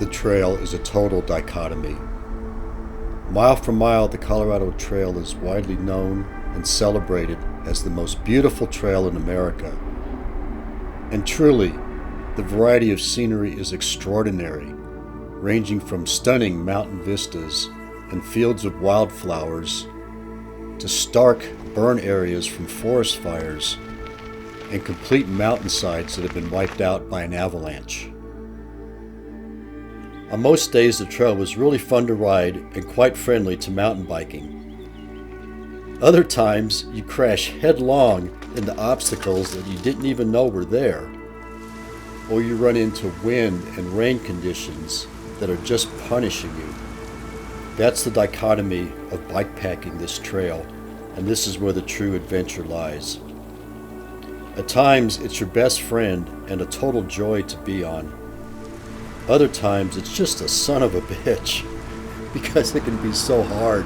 the trail is a total dichotomy. Mile for mile, the Colorado Trail is widely known and celebrated as the most beautiful trail in America. And truly, the variety of scenery is extraordinary, ranging from stunning mountain vistas and fields of wildflowers to stark burn areas from forest fires and complete mountainsides that have been wiped out by an avalanche. On most days, the trail was really fun to ride and quite friendly to mountain biking. Other times, you crash headlong into obstacles that you didn't even know were there, or you run into wind and rain conditions that are just punishing you. That's the dichotomy of bikepacking this trail, and this is where the true adventure lies. At times, it's your best friend and a total joy to be on. Other times, it's just a son of a bitch, because it can be so hard.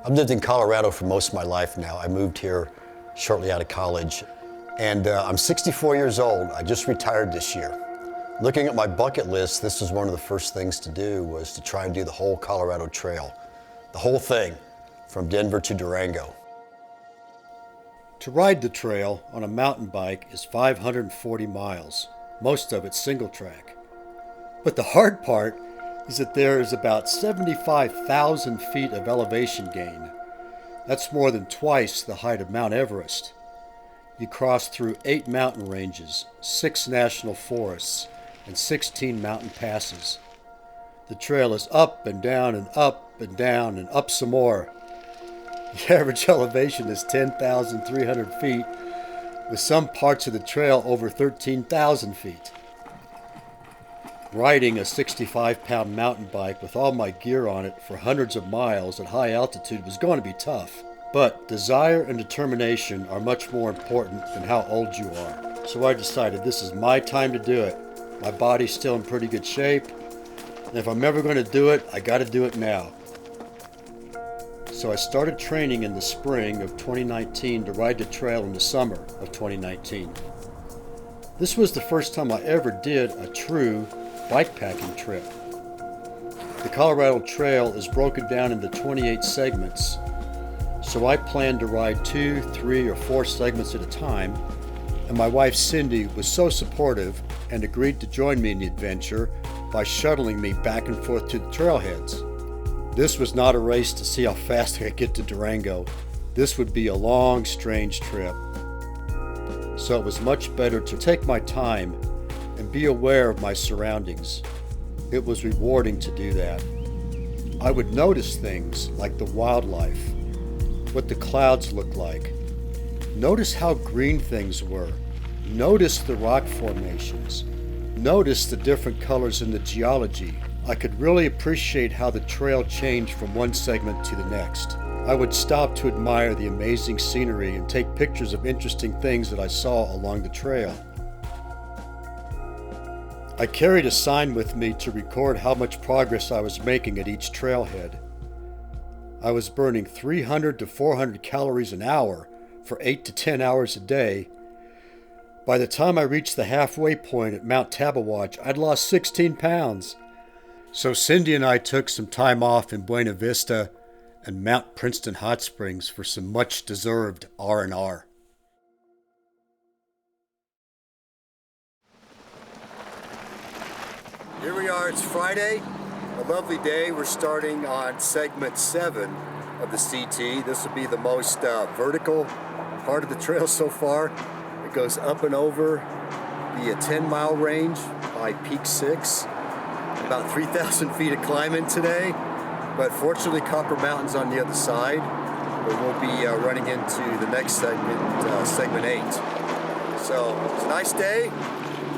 I've lived in Colorado for most of my life now. I moved here shortly out of college, and I'm 64 years old. I just retired this year. Looking at my bucket list, this was one of the first things to do, was to try and do the whole Colorado Trail. The whole thing, from Denver to Durango. To ride the trail on a mountain bike is 540 miles, most of it single track. But the hard part is that there is about 75,000 feet of elevation gain. That's more than twice the height of Mount Everest. You cross through 8 mountain ranges, 6 national forests, and 16 mountain passes. The trail is up and down and up and down and up some more. The average elevation is 10,300 feet, with some parts of the trail over 13,000 feet. Riding a 65-pound mountain bike with all my gear on it for hundreds of miles at high altitude was going to be tough. But desire and determination are much more important than how old you are. So I decided this is my time to do it. My body's still in pretty good shape, and if I'm ever going to do it, I got to do it now. So I started training in the spring of 2019 to ride the trail in the summer of 2019. This was the first time I ever did a true bikepacking trip. The Colorado Trail is broken down into 28 segments, so I planned to ride 2, 3, or 4 segments at a time, and my wife Cindy was so supportive and agreed to join me in the adventure by shuttling me back and forth to the trailheads. This was not a race to see how fast I could get to Durango. This would be a long, strange trip. So it was much better to take my time and be aware of my surroundings. It was rewarding to do that. I would notice things like the wildlife, what the clouds looked like. Notice how green things were. Notice the rock formations. Notice the different colors in the geology. I could really appreciate how the trail changed from one segment to the next. I would stop to admire the amazing scenery and take pictures of interesting things that I saw along the trail. I carried a sign with me to record how much progress I was making at each trailhead. I was burning 300 to 400 calories an hour for 8 to 10 hours a day. By the time I reached the halfway point at Mount Tabawatch, I'd lost 16 pounds. So Cindy and I took some time off in Buena Vista and Mount Princeton Hot Springs for some much-deserved R&R. Here we are, it's Friday, a lovely day. We're starting on segment 7 of the CT. This will be the most vertical part of the trail so far. It goes up and over the 10-mile range by Peak 6. About 3,000 feet of climbing today, but fortunately Copper Mountain's on the other side, where we'll be running into the next segment, segment 8. So it's a nice day,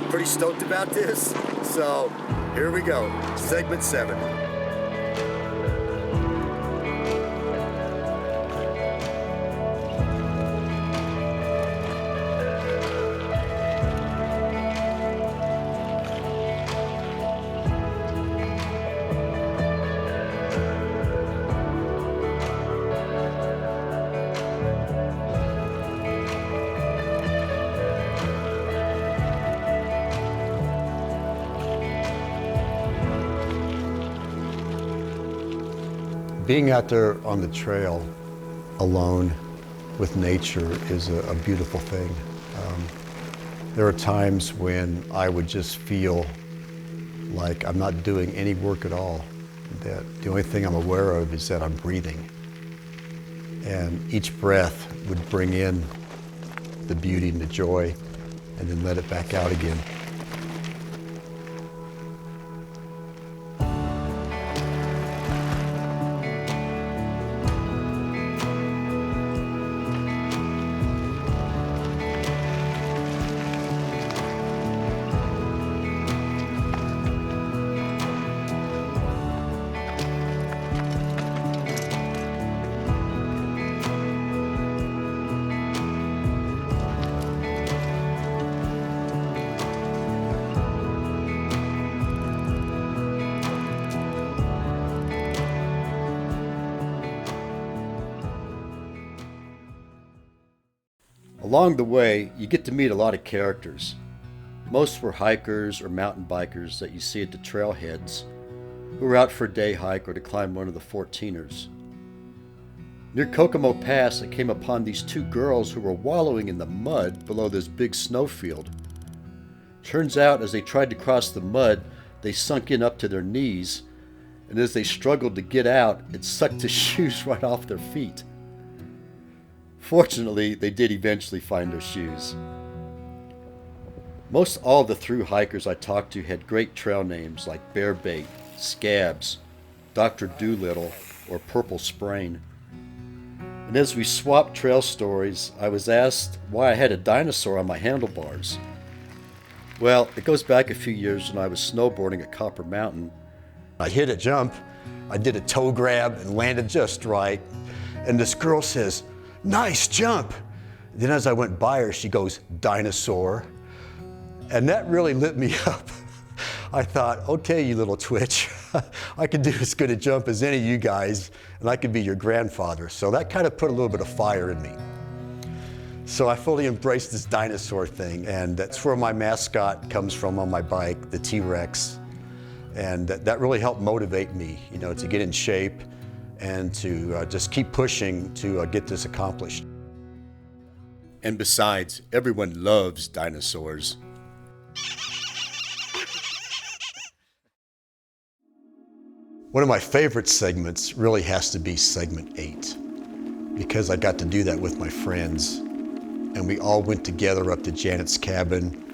pretty stoked about this, so here we go, segment 7. Being out there on the trail alone with nature is a beautiful thing. There are times when I would just feel like I'm not doing any work at all, that the only thing I'm aware of is that I'm breathing. And each breath would bring in the beauty and the joy and then let it back out again. Along the way, you get to meet a lot of characters. Most were hikers or mountain bikers that you see at the trailheads, who were out for a day hike or to climb one of the 14ers. Near Kokomo Pass, I came upon these two girls who were wallowing in the mud below this big snowfield. Turns out, as they tried to cross the mud, they sunk in up to their knees, and as they struggled to get out, it sucked the shoes right off their feet. Fortunately, they did eventually find their shoes. Most all of the through hikers I talked to had great trail names like Bearbait, Scabs, Dr. Doolittle, or Purple Sprain. And as we swapped trail stories, I was asked why I had a dinosaur on my handlebars. Well, it goes back a few years when I was snowboarding at Copper Mountain. I hit a jump, I did a toe grab and landed just right, and this girl says, "Nice jump." Then as I went by her, she goes, "Dinosaur." And that really lit me up. I thought, okay, you little twitch, I can do as good a jump as any of you guys, and I could be your grandfather. So that kind of put a little bit of fire in me. So I fully embraced this dinosaur thing, and that's where my mascot comes from on my bike, the T-Rex. And that really helped motivate me, to get in shape and to just keep pushing to get this accomplished. And besides, everyone loves dinosaurs. One of my favorite segments really has to be segment 8, because I got to do that with my friends, and we all went together up to Janet's cabin.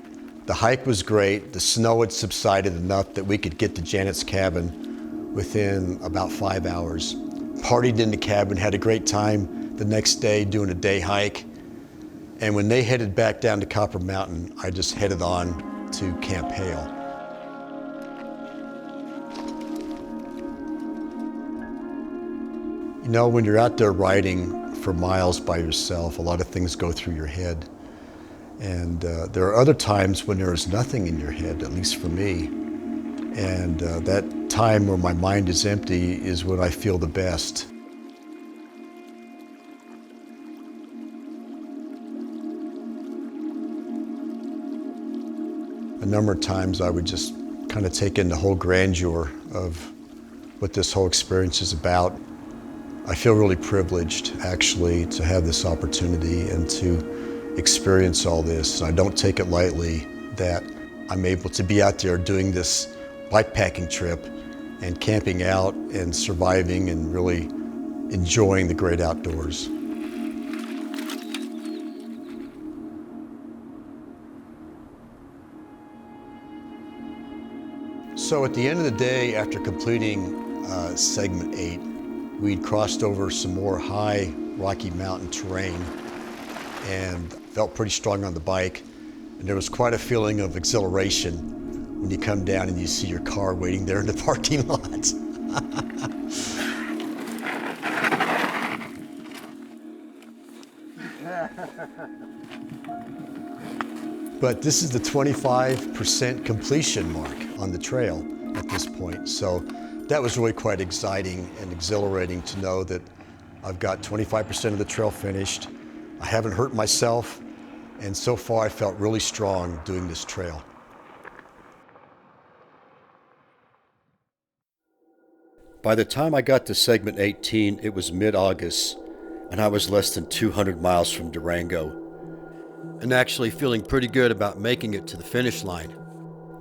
The hike was great. The snow had subsided enough that we could get to Janet's cabin within about 5 hours. Partied in the cabin, had a great time the next day doing a day hike. And when they headed back down to Copper Mountain, I just headed on to Camp Hale. When you're out there riding for miles by yourself, a lot of things go through your head. And there are other times when there is nothing in your head, at least for me. And that time where my mind is empty is when I feel the best. A number of times I would just kind of take in the whole grandeur of what this whole experience is about. I feel really privileged, actually, to have this opportunity and to experience all this. I don't take it lightly that I'm able to be out there doing this bikepacking trip and camping out and surviving and really enjoying the great outdoors. So at the end of the day, after completing segment 8, we'd crossed over some more high Rocky Mountain terrain and felt pretty strong on the bike. And there was quite a feeling of exhilaration when you come down and you see your car waiting there in the parking lot. But this is the 25% completion mark on the trail at this point. So that was really quite exciting and exhilarating to know that I've got 25% of the trail finished. I haven't hurt myself, and so far I felt really strong doing this trail. By the time I got to segment 18, it was mid-August, and I was less than 200 miles from Durango, and actually feeling pretty good about making it to the finish line.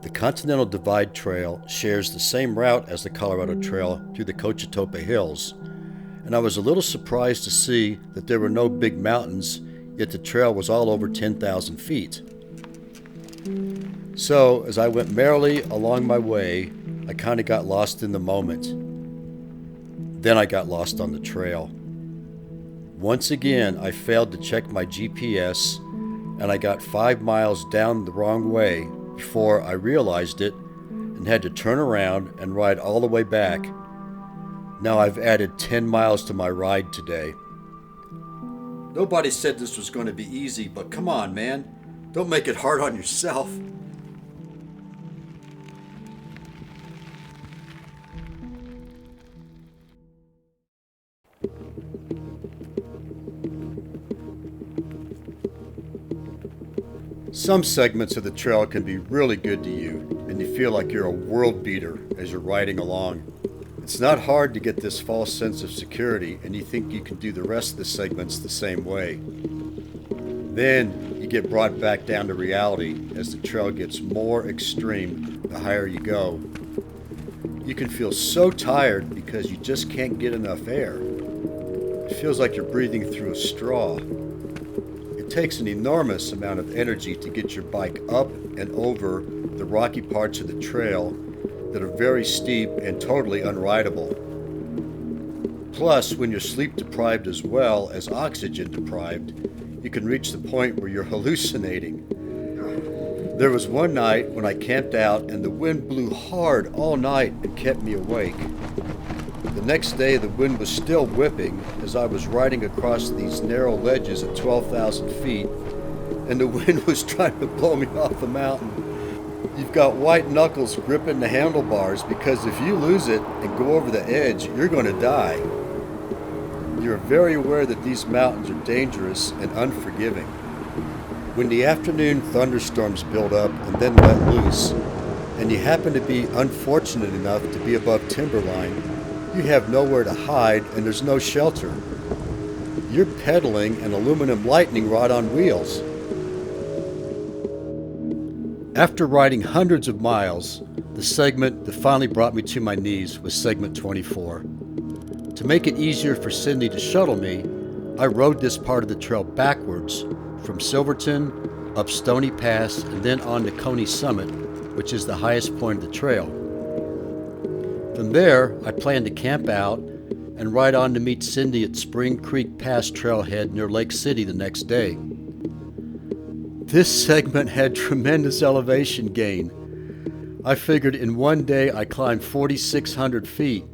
The Continental Divide Trail shares the same route as the Colorado Trail through the Cochetopa Hills, and I was a little surprised to see that there were no big mountains, yet the trail was all over 10,000 feet. So, as I went merrily along my way, I kind of got lost in the moment. Then I got lost on the trail. Once again, I failed to check my GPS, and I got 5 miles down the wrong way before I realized it and had to turn around and ride all the way back. Now I've added 10 miles to my ride today. Nobody said this was going to be easy, but come on, man. Don't make it hard on yourself. Some segments of the trail can be really good to you, and you feel like you're a world beater as you're riding along. It's not hard to get this false sense of security, and you think you can do the rest of the segments the same way. Then you get brought back down to reality as the trail gets more extreme the higher you go. You can feel so tired because you just can't get enough air. It feels like you're breathing through a straw. It takes an enormous amount of energy to get your bike up and over the rocky parts of the trail that are very steep and totally unrideable. Plus, when you're sleep deprived as well as oxygen deprived, you can reach the point where you're hallucinating. There was one night when I camped out and the wind blew hard all night and kept me awake. The next day the wind was still whipping as I was riding across these narrow ledges at 12,000 feet, and the wind was trying to blow me off the mountain. You've got white knuckles gripping the handlebars because if you lose it and go over the edge, you're going to die. You're very aware that these mountains are dangerous and unforgiving. When the afternoon thunderstorms build up and then let loose, and you happen to be unfortunate enough to be above timberline, you have nowhere to hide and there's no shelter. You're pedaling an aluminum lightning rod on wheels. After riding hundreds of miles, the segment that finally brought me to my knees was segment 24. To make it easier for Cindy to shuttle me, I rode this part of the trail backwards from Silverton, up Stony Pass, and then on to Coney Summit, which is the highest point of the trail. From there, I planned to camp out and ride on to meet Cindy at Spring Creek Pass trailhead near Lake City the next day. This segment had tremendous elevation gain. I figured in one day I climbed 4,600 feet.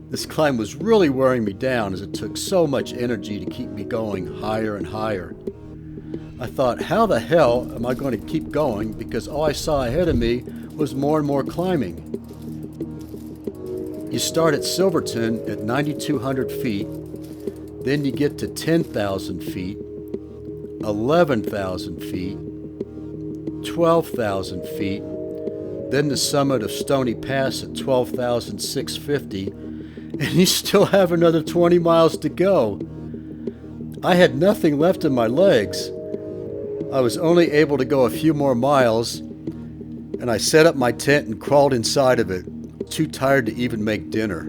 This climb was really wearing me down as it took so much energy to keep me going higher and higher. I thought, how the hell am I going to keep going because all I saw ahead of me was more and more climbing. You start at Silverton at 9,200 feet, then you get to 10,000 feet, 11,000 feet, 12,000 feet, then the summit of Stony Pass at 12,650, and you still have another 20 miles to go. I had nothing left in my legs. I was only able to go a few more miles, and I set up my tent and crawled inside of it, too tired to even make dinner.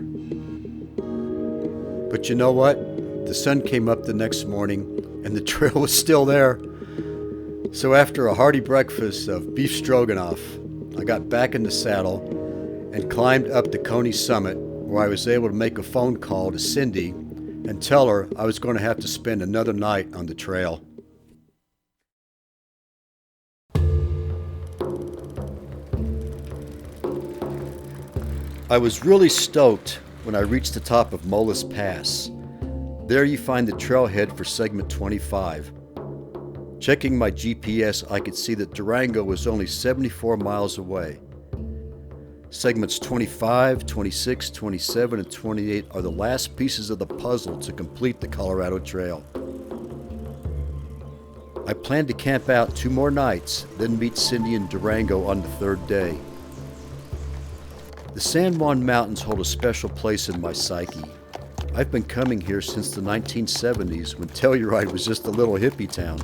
But you know what? The sun came up the next morning, and the trail was still there. So after a hearty breakfast of beef stroganoff, I got back in the saddle and climbed up the Coney Summit, where I was able to make a phone call to Cindy and tell her I was going to have to spend another night on the trail. I was really stoked when I reached the top of Molas Pass. There you find the trailhead for segment 25. Checking my GPS, I could see that Durango was only 74 miles away. Segments 25, 26, 27, and 28 are the last pieces of the puzzle to complete the Colorado Trail. I plan to camp out 2 more nights, then meet Cindy in Durango on the 3rd day. The San Juan Mountains hold a special place in my psyche. I've been coming here since the 1970s when Telluride was just a little hippie town.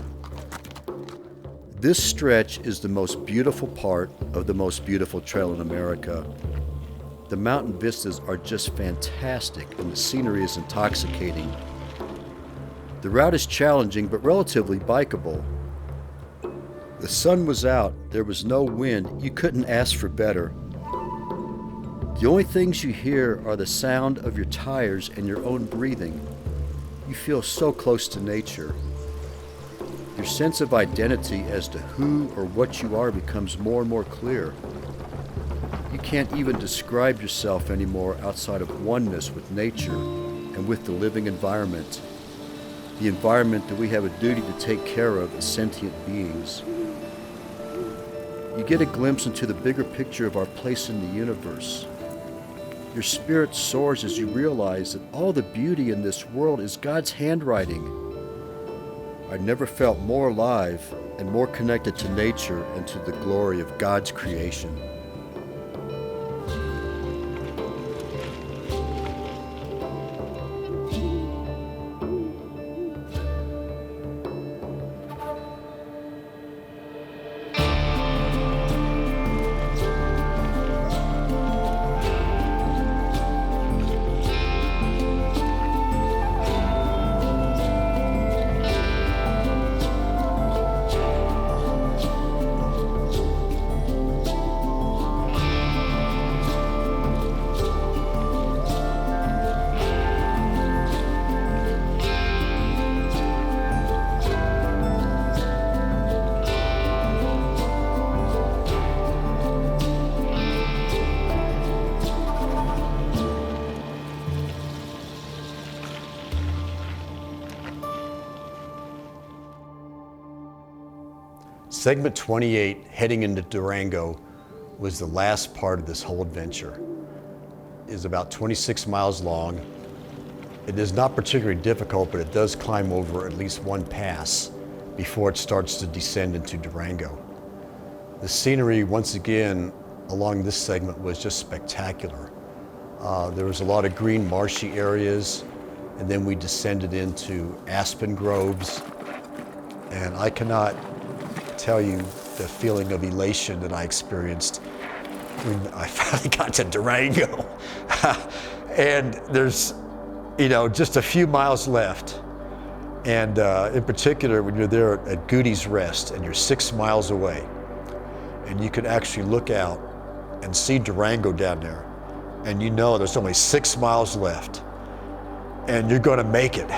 This stretch is the most beautiful part of the most beautiful trail in America. The mountain vistas are just fantastic and the scenery is intoxicating. The route is challenging but relatively bikeable. The sun was out, there was no wind, you couldn't ask for better. The only things you hear are the sound of your tires and your own breathing. You feel so close to nature. Your sense of identity as to who or what you are becomes more and more clear. You can't even describe yourself anymore outside of oneness with nature and with the living environment. The environment that we have a duty to take care of as sentient beings. You get a glimpse into the bigger picture of our place in the universe. Your spirit soars as you realize that all the beauty in this world is God's handwriting. I never felt more alive and more connected to nature and to the glory of God's creation. Segment 28, heading into Durango, was the last part of this whole adventure. It is about 26 miles long. It is not particularly difficult, but it does climb over at least one pass before it starts to descend into Durango. The scenery, once again, along this segment was just spectacular. There was a lot of green marshy areas, and then we descended into aspen groves, and I cannot tell you the feeling of elation that I experienced when I finally got to Durango. And there's, just a few miles left. And in particular, when you're there at Goody's Rest and you're 6 miles away, and you could actually look out and see Durango down there, and there's only 6 miles left, and you're gonna make it.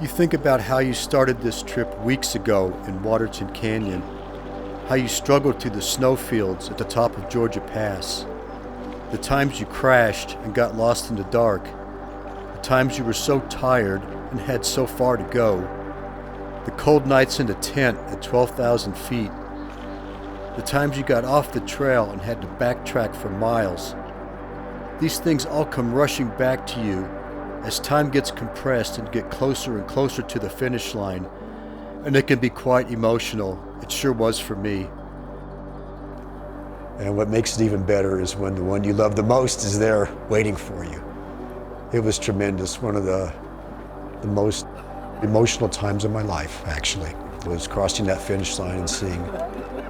You think about how you started this trip weeks ago in Waterton Canyon, how you struggled through the snowfields at the top of Georgia Pass, the times you crashed and got lost in the dark, the times you were so tired and had so far to go, the cold nights in the tent at 12,000 feet, the times you got off the trail and had to backtrack for miles. These things all come rushing back to you as time gets compressed and get closer and closer to the finish line, and it can be quite emotional. It sure was for me. And what makes it even better is when the one you love the most is there waiting for you. It was tremendous. One of the most emotional times of my life, actually, was crossing that finish line and seeing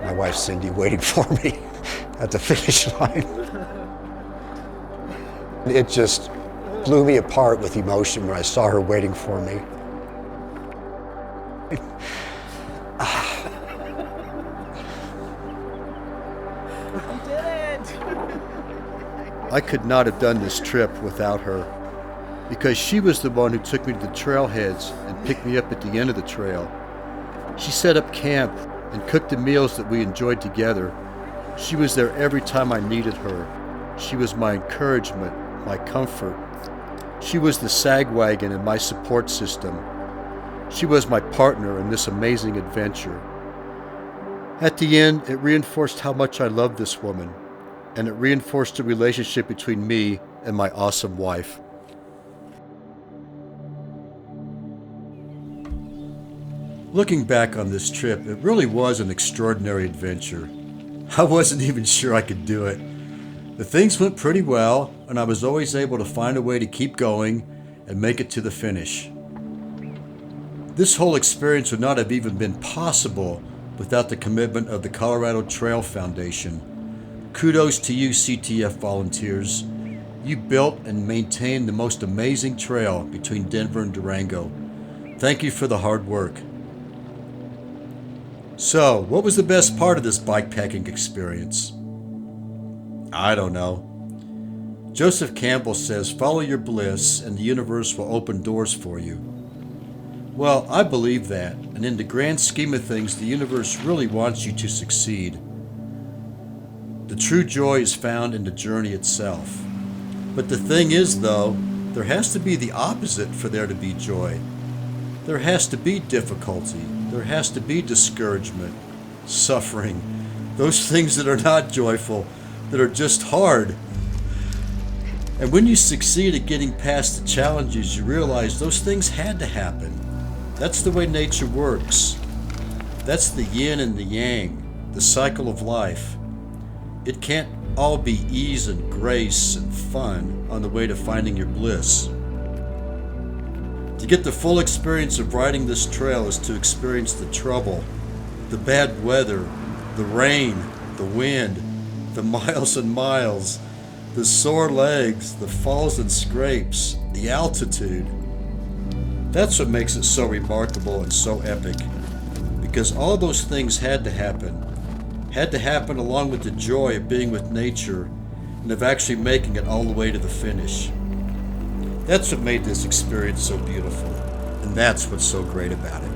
my wife Cindy waiting for me at the finish line. It just blew me apart with emotion when I saw her waiting for me. You did it! I could not have done this trip without her, because she was the one who took me to the trailheads and picked me up at the end of the trail. She set up camp and cooked the meals that we enjoyed together. She was there every time I needed her. She was my encouragement, my comfort. She was the sag wagon in my support system. She was my partner in this amazing adventure. At the end, it reinforced how much I loved this woman, and it reinforced the relationship between me and my awesome wife. Looking back on this trip, it really was an extraordinary adventure. I wasn't even sure I could do it. The things went pretty well, and I was always able to find a way to keep going and make it to the finish. This whole experience would not have even been possible without the commitment of the Colorado Trail Foundation. Kudos to you, CTF volunteers. You built and maintained the most amazing trail between Denver and Durango. Thank you for the hard work. So, what was the best part of this bikepacking experience? I don't know. Joseph Campbell says, follow your bliss and the universe will open doors for you. Well, I believe that, and in the grand scheme of things, the universe really wants you to succeed. The true joy is found in the journey itself. But the thing is, though, there has to be the opposite for there to be joy. There has to be difficulty. There has to be discouragement, suffering, those things that are not joyful, that are just hard. And when you succeed at getting past the challenges, you realize those things had to happen. That's the way nature works. That's the yin and the yang, the cycle of life. It can't all be ease and grace and fun on the way to finding your bliss. To get the full experience of riding this trail is to experience the trouble, the bad weather, the rain, the wind, the miles and miles, the sore legs, the falls and scrapes, the altitude. That's what makes it so remarkable and so epic, because all those things had to happen along with the joy of being with nature and of actually making it all the way to the finish. That's what made this experience so beautiful, and that's what's so great about it.